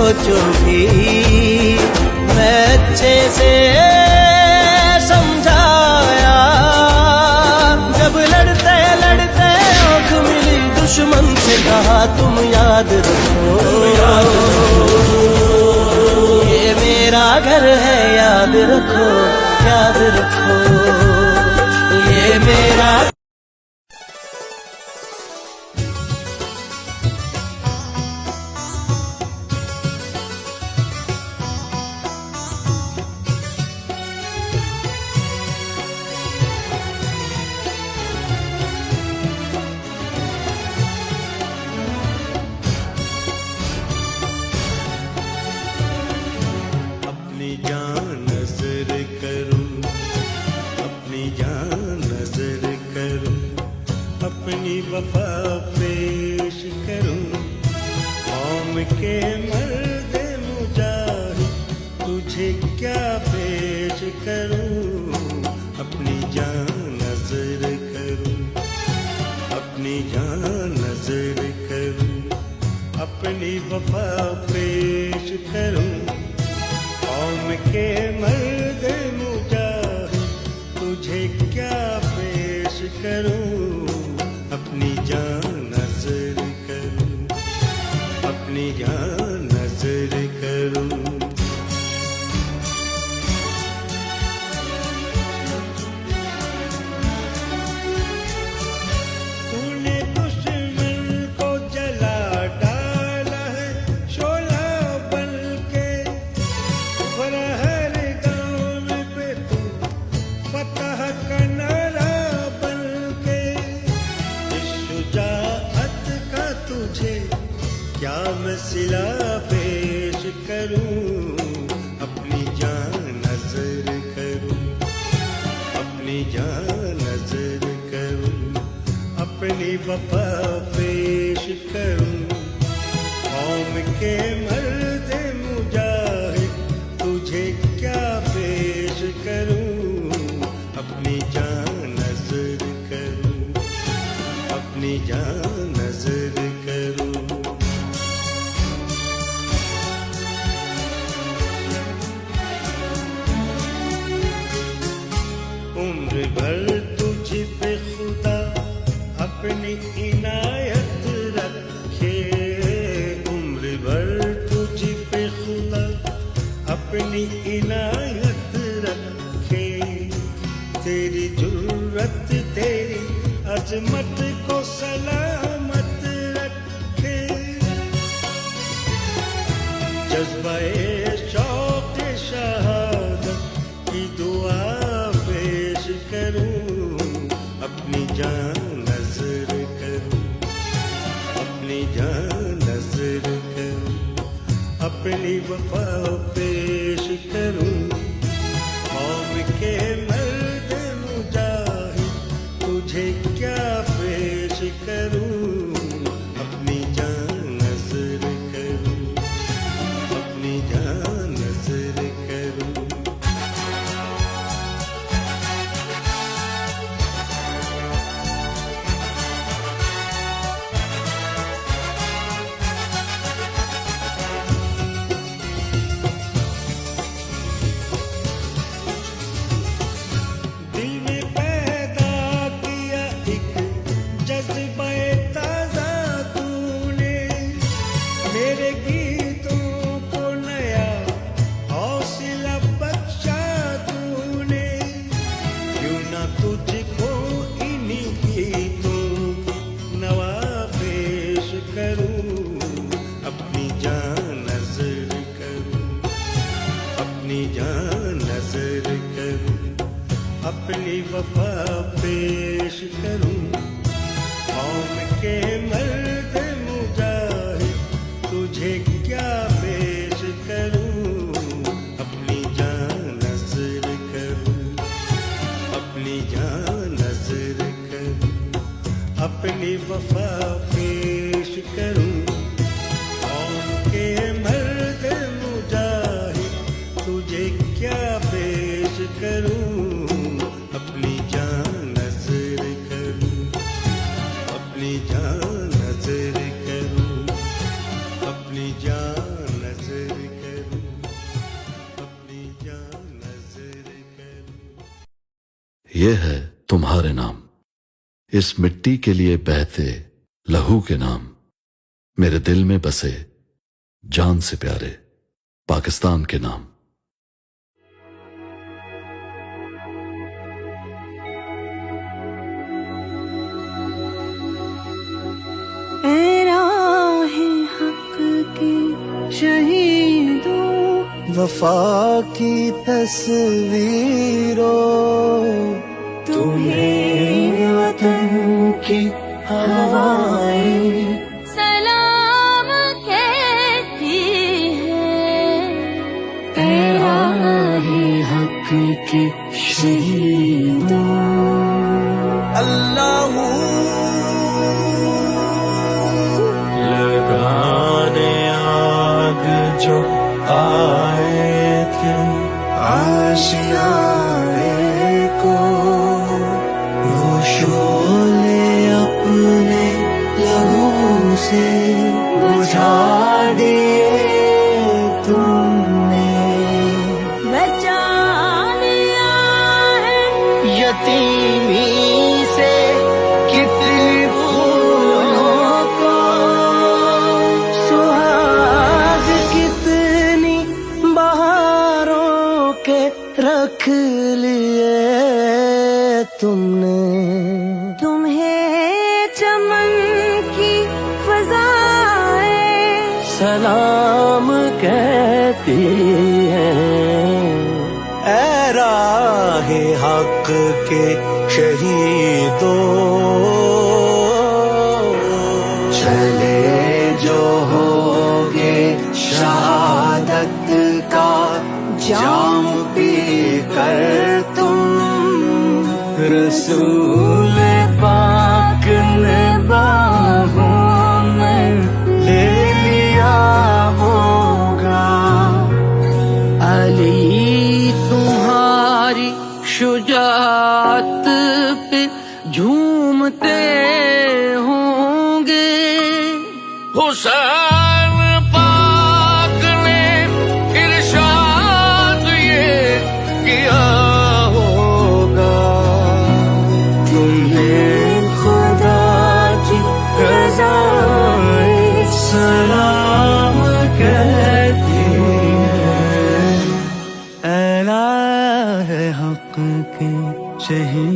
सोचोगी, मैं अच्छे से समझाया। जब लड़ते लड़ते आँख मिली दुश्मन से कहा तुम याद रखो, ये मेरा घर है याद रखो, याद रखो, ये मेरा। अपनी जान नजर करूं, अपनी जान नजर करूं, अपनी वफा पेश करूं। कौम के मर्द मुजाहिद तुझे क्या पेश करूं। अपनी जान नजर करूं, अपनी जान नजर करूं, अपनी वफा पेश करूं। कौम के मर्द मुजाहिद तुझे क्या पेश करूं। अपनी जान नजर करूं, अपनी जान नजर करूं। तूने दुश्मन को जला डाला है शोला बन के, हर गाँव पे तू फतह का नारा बन के। इस शुजाअत का तुझे क्या मैं सिला पेश करूं। अपनी जान नजर करूं, अपनी जान नजर करूं, अपनी वफा पेश करूं। कौम के मर्द मुजाहिद तुझे क्या पेश करूं। अपनी जान नजर करूं, अपनी जान नजर करूं। उम्र भर तुझ पे खुदा अपनी इनायत रखे। उम्र भर तुझ पे खुदा अपनी इनायत रखे। तेरी जुर्रत तेरी अजमत को सलामत रखे। जज्बाए शौक शहादत की दुआ पेश करूं। अपनी जान नजर करूं, अपनी जान नजर करूं, अपनी वफा पेश करूं। कौम के मर्द मुजाहिद तुझे क्या पेश करूं। अपनी जान नजर करूं, अपनी जान नजर करूं। दिल में पैदा किया एक जज्बा ताजा तूने। मेरे गीतों को नया हौसला बख्शा तूने। क्यों ना तुझको इन्हीं गीतों की नवा पेश करूं। अपनी जान नजर करूं, अपनी जान नजर करूं, अपनी वफा पेश करूं। कौम के मर्द मुजाहिद तुझे क्या पेश करूं। अपनी जान नजर करूं, अपनी जान नजर करूं, अपनी वफा पेश करूं। कौम के मर्द मुजाहिद तुझे क्या पेश करूं। अपनी जान नजर करूं, अपनी जान नजर करूं, अपनी जान नजर इस मिट्टी के लिए बहते लहू के नाम मेरे दिल में बसे जान से प्यारे पाकिस्तान के नाम। शहीदों वफा की तस्वीरों, तुम्हें वतन की हवाएं सलाम कहती है। तेरा है हक के शहीदों। अल्लाह लगाने आग जो आए थे आशियाने को, वो शोले अपने लहू से बुझा दिए तुमने। बचा लिया है यतीमी से कितनी भूलों को, सुहाग कितनी बहारों के रख लिए तुमने। तुम्हें चमन की फज़ाएं सलाम कहती हैं। ऐ राहे हक के शहीदों, चले जो होगे शहादत का जाम पी कर तुम। रसूल पाक ने बाहों में ले लिया होगा। अली तुम्हारी शुजाअत पे झूमते होंगे। हुसैन पाक ने इरशाद ये किया होगा। तुम्हें खुदा की रज़ाएं सलाम कहती हैं। ऐला है हक के शहीद।